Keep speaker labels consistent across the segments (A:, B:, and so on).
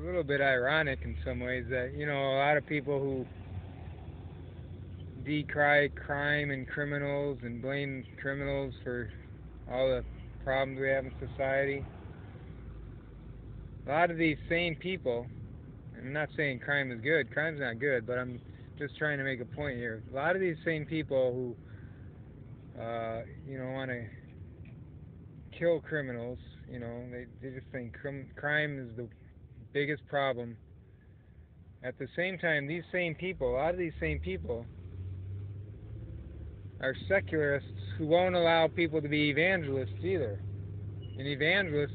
A: little bit ironic in some ways that, a lot of people who decry crime and criminals and blame criminals for all the problems we have in society, a lot of these same people, I'm not saying crime is good, crime's not good, but I'm just trying to make a point here. A lot of these same people who, want to kill criminals, they just think crime is the biggest problem. At the same time, these same people, a lot of these same people, are secularists who won't allow people to be evangelists either. And evangelists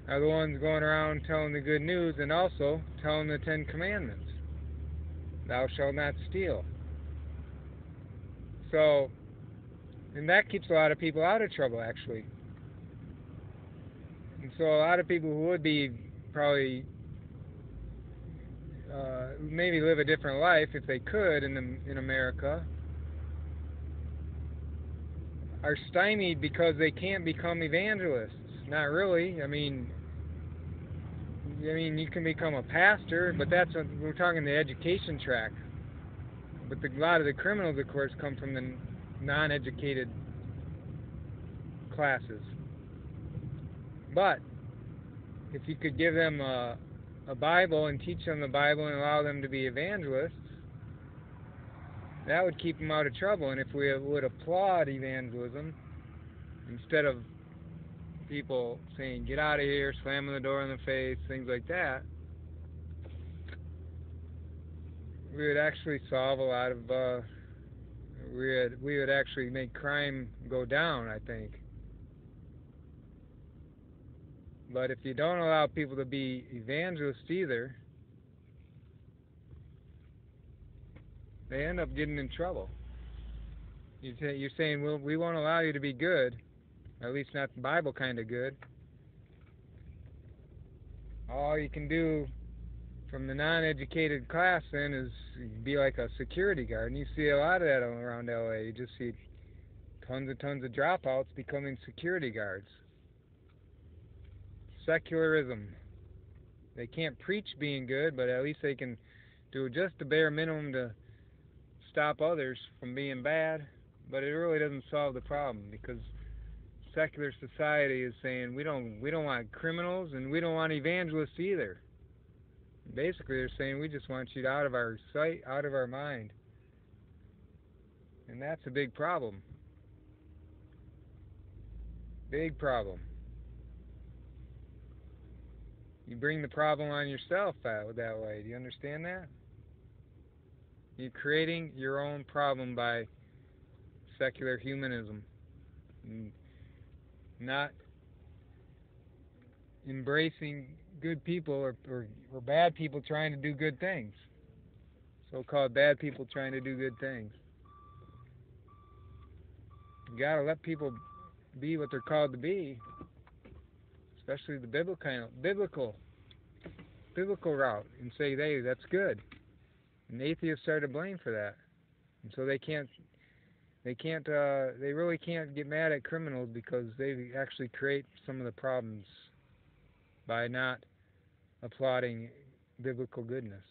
A: are the ones going around telling the good news and also telling the Ten Commandments. Thou shalt not steal. So, and that keeps a lot of people out of trouble, actually. And so a lot of people who would be probably maybe live a different life if they could in America are stymied because they can't become evangelists. Not really. You can become a pastor, but we're talking the education track. But a lot of the criminals, of course, come from the non-educated classes. But if you could give them a Bible and teach them the Bible and allow them to be evangelists, that would keep them out of trouble. And if we would applaud evangelism instead of people saying, get out of here, slamming the door in the face, things like that, we would actually solve a lot of, we would actually make crime go down, I think. But if you don't allow people to be evangelists either, they end up getting in trouble. You're saying, well, we won't allow you to be good, at least not the Bible kind of good. All you can do from the non-educated class then is be like a security guard. And you see a lot of that around LA. You just see tons of dropouts becoming security guards. Secularism. They can't preach being good, but at least they can do just the bare minimum to stop others from being bad. But it really doesn't solve the problem, because secular society is saying we don't want criminals and we don't want evangelists either. Basically, they're saying we just want you out of our sight, out of our mind. And that's a big problem. Big problem. You bring the problem on yourself that way. Do you understand that? You're creating your own problem by secular humanism. And not embracing good people or bad people trying to do good things. So-called bad people trying to do good things. You gotta let people be what they're called to be, especially the biblical route, and say, hey, that's good. And atheists are to blame for that. And so they really can't get mad at criminals because they actually create some of the problems by not applauding biblical goodness.